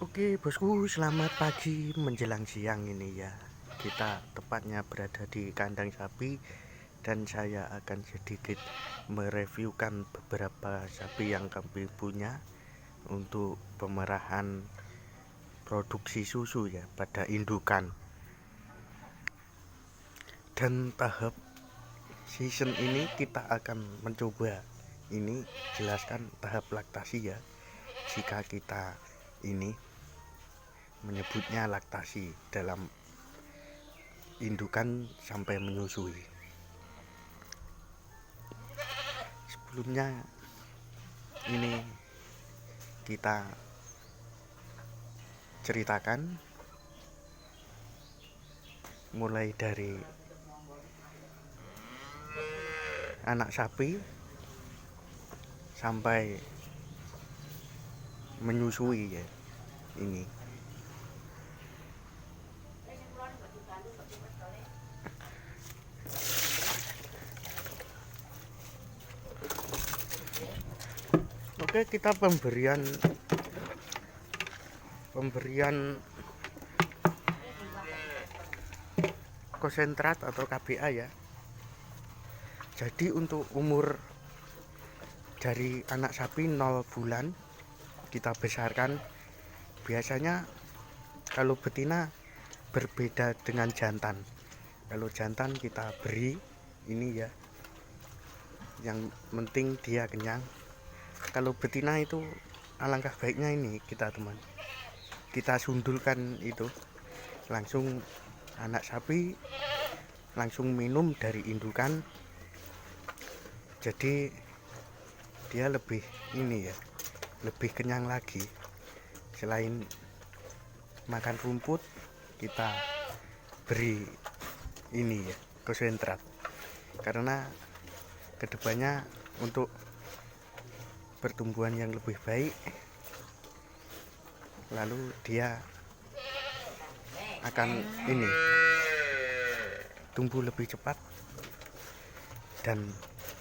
Oke bosku, selamat pagi menjelang siang ini ya. Kita tepatnya berada di kandang sapi dan saya akan sedikit mereviewkan beberapa sapi yang kami punya untuk pemerahan produksi susu ya pada indukan. Dan tahap season ini kita akan mencoba ini jelaskan tahap laktasi ya. Jika kita ini menyebutnya laktasi dalam indukan sampai menyusui. Sebelumnya ini kita ceritakan mulai dari anak sapi sampai menyusui ya. Ini oke, kita pemberian konsentrat atau KBA ya. Jadi untuk umur dari anak sapi 0 bulan kita besarkan. Biasanya kalau betina berbeda dengan jantan. Kalau jantan kita beri ini ya, yang penting dia kenyang. Kalau betina itu alangkah baiknya ini kita sundulkan itu langsung anak sapi langsung minum dari indukan, jadi dia lebih ini ya, lebih kenyang lagi. Selain makan rumput, kita beri ini ya, konsentrat, karena kedepannya untuk pertumbuhan yang lebih baik, lalu dia akan ini tumbuh lebih cepat dan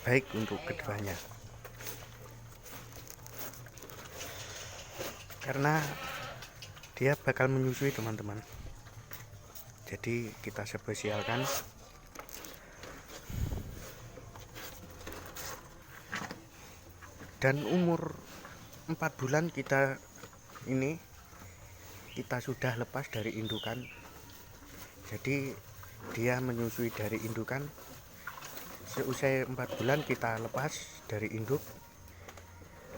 baik untuk kedepannya, karena dia bakal menyusui teman-teman. Jadi kita spesialkan. Dan umur 4 bulan kita sudah lepas dari indukan. Jadi dia menyusui dari indukan. Seusai 4 bulan kita lepas dari induk,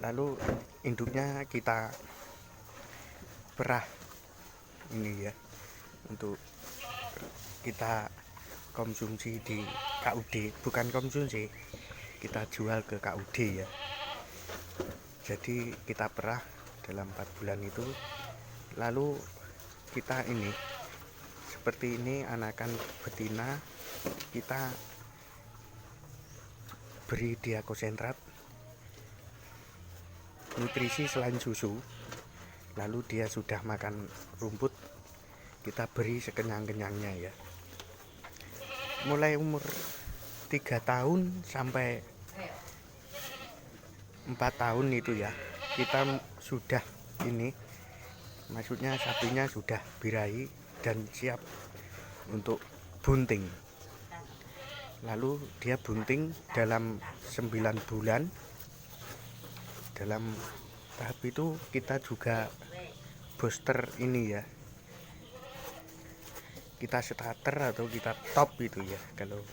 lalu induknya kita perah ini ya, untuk kita konsumsi di KUD. Bukan konsumsi, kita jual ke KUD ya. Jadi kita perah dalam 4 bulan itu, lalu kita ini seperti ini, anakan betina kita beri dia konsentrat nutrisi selain susu. Lalu dia sudah makan rumput, kita beri sekenyang-kenyangnya ya. Mulai umur 3 tahun sampai 4 tahun itu ya, kita sudah ini, maksudnya sapinya sudah birahi dan siap untuk bunting. Lalu dia bunting dalam 9 bulan. Dalam tahap itu kita juga booster ini ya, kita starter atau kita top itu ya. Kalau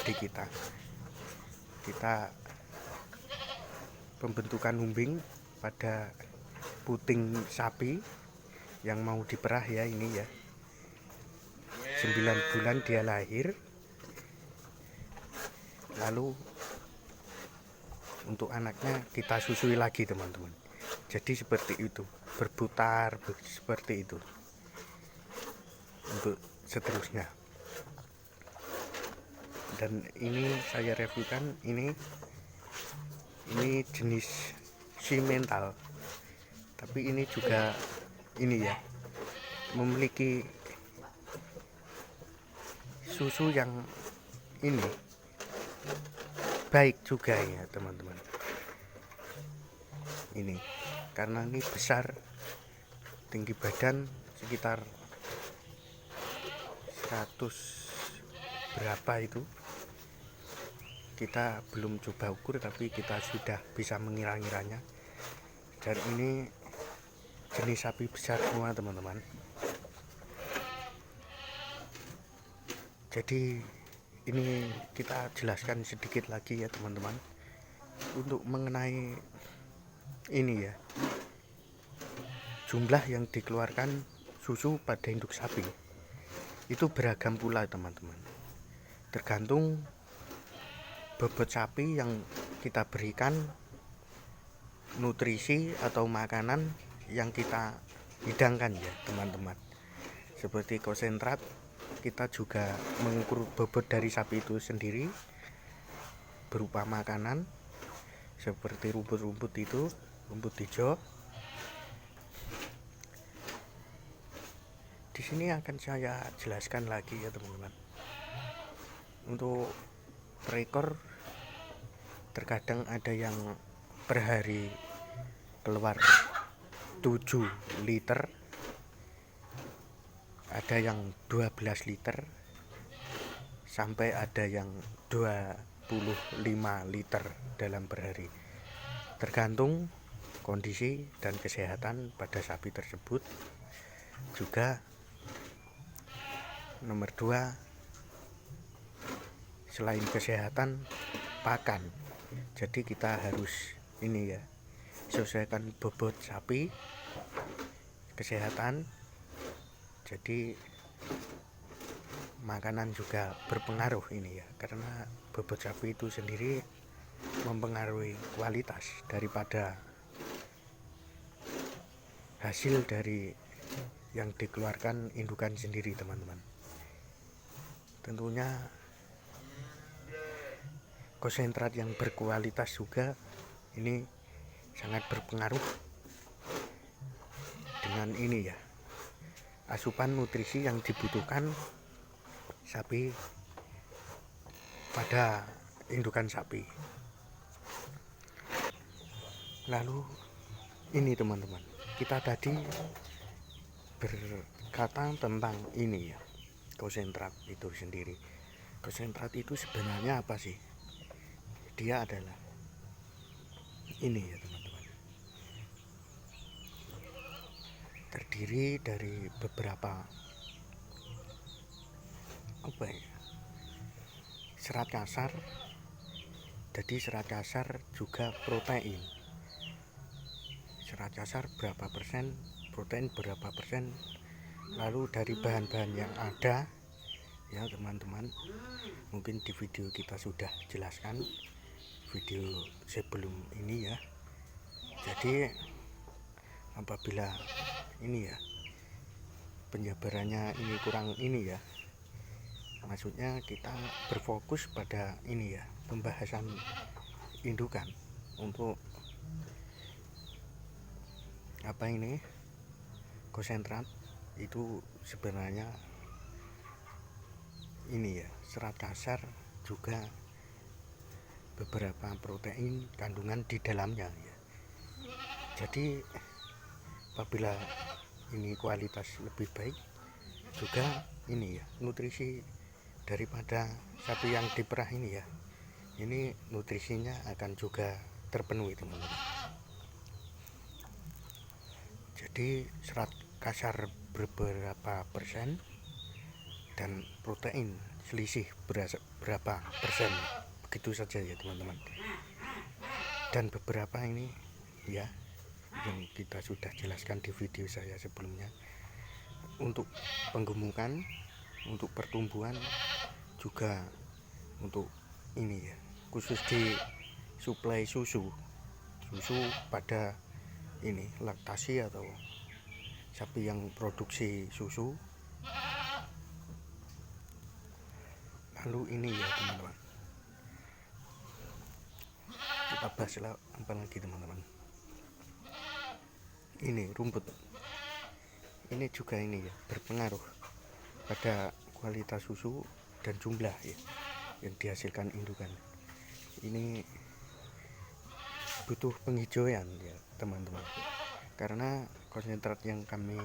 di kita pembentukan umbing pada puting sapi yang mau diperah ya, ini ya 9 bulan dia lahir. Lalu untuk anaknya kita susui lagi teman-teman. Jadi seperti itu, berputar seperti itu untuk seterusnya. Dan ini saya reviewkan, ini jenis simental, tapi ini juga ini ya, memiliki susu yang ini baik juga ya teman-teman. Ini karena ini besar, tinggi badan sekitar 100 berapa itu, kita belum coba ukur tapi kita sudah bisa mengira-ngiranya. Dan ini jenis sapi besar semua teman-teman. Jadi ini kita jelaskan sedikit lagi ya teman-teman, untuk mengenai ini ya, jumlah yang dikeluarkan susu pada induk sapi itu beragam pula teman-teman, tergantung bobot sapi yang kita berikan, nutrisi atau makanan yang kita hidangkan ya teman-teman. Seperti konsentrat, kita juga mengukur bobot dari sapi itu sendiri berupa makanan seperti rumput-rumput itu, rumput hijau. Di sini akan saya jelaskan lagi ya teman-teman. Untuk per ekor terkadang ada yang per hari keluar 7 liter, ada yang 12 liter, sampai ada yang 25 liter dalam per hari, tergantung kondisi dan kesehatan pada sapi tersebut. Juga nomor 2, selain kesehatan, pakan. Jadi kita harus ini ya, sesuaikan bobot sapi, kesehatan. Jadi makanan juga berpengaruh ini ya, karena bobot sapi itu sendiri mempengaruhi kualitas daripada hasil dari yang dikeluarkan indukan sendiri teman-teman. Tentunya konsentrat yang berkualitas juga ini sangat berpengaruh dengan ini ya, asupan nutrisi yang dibutuhkan sapi pada indukan sapi. Lalu ini teman-teman, kita tadi berkata tentang ini ya, konsentrat itu sendiri. Konsentrat itu sebenarnya apa sih? Dia adalah ini ya teman-teman, terdiri dari beberapa serat kasar. Jadi serat kasar juga protein. Serat kasar berapa persen, protein berapa persen. Lalu dari bahan-bahan yang ada ya teman-teman, mungkin di video kita sudah jelaskan, video sebelum ini ya. Jadi apabila ini ya, penjabarannya ini kurang ini ya, maksudnya kita berfokus pada ini ya, pembahasan indukan. Untuk apa ini, konsentrat itu sebenarnya ini ya, serat kasar juga beberapa protein kandungan di dalamnya ya. Jadi apabila ini kualitas lebih baik, juga ini ya, nutrisi daripada sapi yang diperah ini ya, ini nutrisinya akan juga terpenuhi teman-teman. Jadi serat kasar beberapa persen dan protein selisih berapa persen, begitu saja ya teman-teman. Dan beberapa ini ya yang kita sudah jelaskan di video saya sebelumnya, untuk penggemukan, untuk pertumbuhan, juga untuk ini ya, khusus di suplai susu pada ini laktasi atau sapi yang produksi susu. Lalu ini ya teman-teman, kita bahas apa lagi teman-teman. Ini rumput, ini juga ini ya, berpengaruh pada kualitas susu dan jumlah ya yang dihasilkan indukan. Ini butuh penghijauan ya teman-teman, karena konsentrat yang kami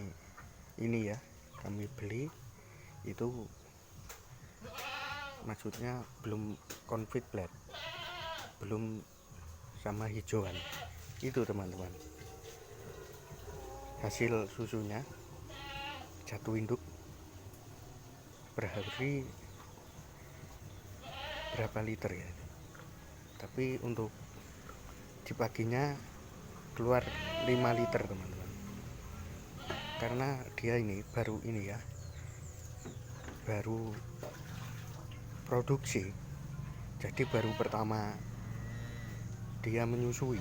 beli itu maksudnya belum confit blade, belum sama hijauan. Itu teman-teman, hasil susunya satu induk per hari berapa liter ya, tapi untuk di paginya keluar 5 liter teman-teman, karena dia ini baru produksi, jadi baru pertama dia menyusui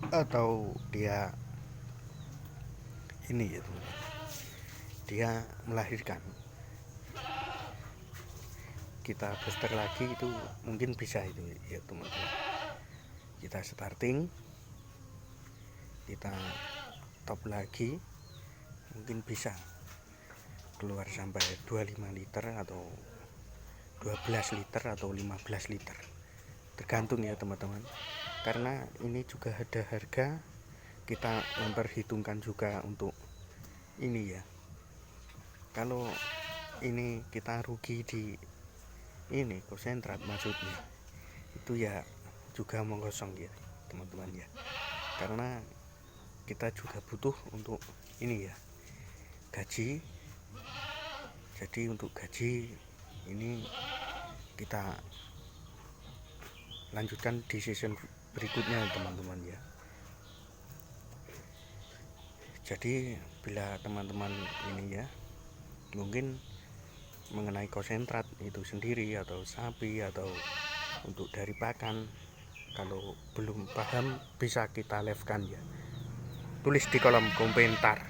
atau dia ini ya teman-teman, dia melahirkan. Kita booster lagi itu mungkin bisa itu ya teman-teman, kita starting, kita top lagi, mungkin bisa keluar sampai 25 liter atau 12 liter atau 15 liter, tergantung ya teman-teman, karena ini juga ada harga, kita memperhitungkan juga untuk ini ya. Kalau ini kita rugi di ini konsentrat maksudnya, itu ya juga mengosong ya teman-teman ya, karena kita juga butuh untuk ini ya, gaji. Jadi untuk gaji ini kita lanjutkan di season berikutnya teman-teman ya. Jadi bila teman-teman ini ya mungkin mengenai konsentrat itu sendiri atau sapi atau untuk dari pakan, kalau belum paham bisa kita live-kan ya, tulis di kolom komentar.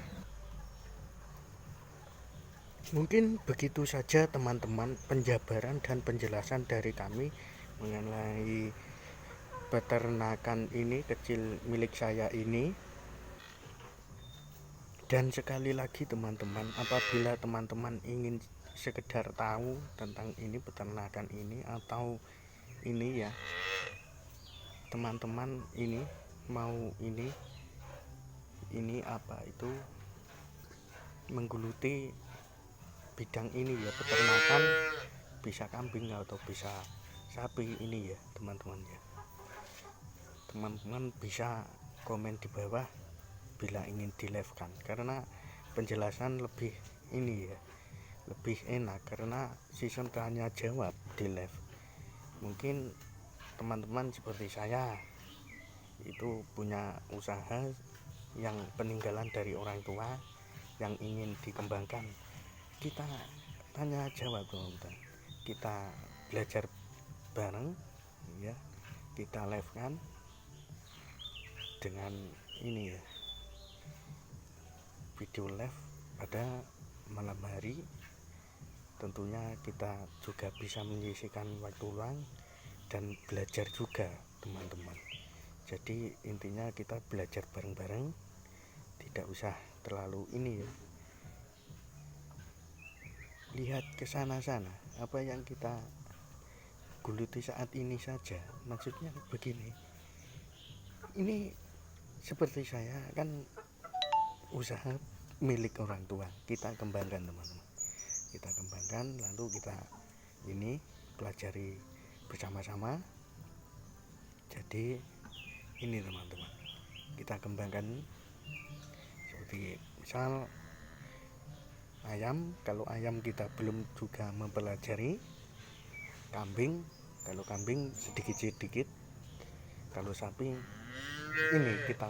Mungkin begitu saja teman-teman penjabaran dan penjelasan dari kami mengenai peternakan ini kecil milik saya ini. Dan sekali lagi teman-teman, apabila teman-teman ingin sekedar tahu tentang ini peternakan ini atau ini ya teman-teman ini mau ini apa itu menggeluti bidang ini ya peternakan, bisa kambing atau bisa sapi ini ya teman-teman ya, teman-teman bisa komen di bawah bila ingin di live kan, karena penjelasan lebih ini ya, lebih enak karena season tanya jawab di live. Mungkin teman-teman seperti saya itu punya usaha yang peninggalan dari orang tua yang ingin dikembangkan, kita tanya jawab teman-teman, kita belajar bareng ya, kita live kan dengan ini ya, video live pada malam hari. Tentunya kita juga bisa menyisihkan waktu luang dan belajar juga teman-teman. Jadi intinya kita belajar bareng-bareng, tidak usah terlalu ini ya, lihat ke sana-sana apa yang kita geluti saat ini saja. Maksudnya begini, ini seperti saya kan usaha milik orang tua, kita kembangkan teman-teman, kita kembangkan, lalu kita ini pelajari bersama-sama. Jadi ini teman-teman, kita kembangkan seperti misal ayam, kalau ayam kita belum juga mempelajari, kambing, kalau kambing sedikit-sedikit, kalau sapi ini kita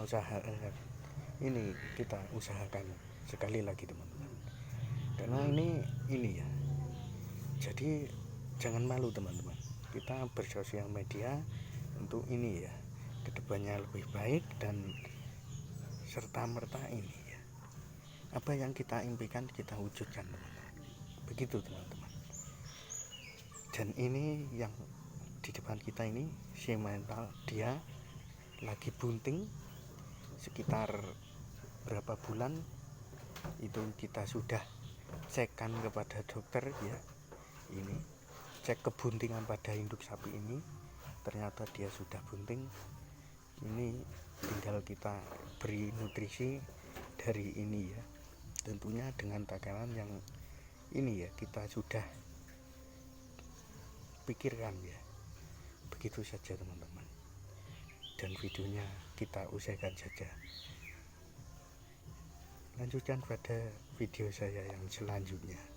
usahakan sekali lagi teman-teman, karena ini ya. Jadi jangan malu teman-teman, kita bersosial media untuk ini ya, kedepannya lebih baik dan serta merta ini ya, apa yang kita impikan kita wujudkan teman-teman, begitu teman-teman. Dan ini yang di depan kita ini si mental, dia lagi bunting sekitar berapa bulan itu kita sudah cekkan kepada dokter ya, ini cek kebuntingan pada induk sapi ini, ternyata dia sudah bunting. Ini tinggal kita beri nutrisi hari ini ya, tentunya dengan takaran yang ini ya kita sudah pikirkan ya. Begitu saja teman-teman, dan videonya kita usaikan saja. Lanjutkan pada video saya yang selanjutnya.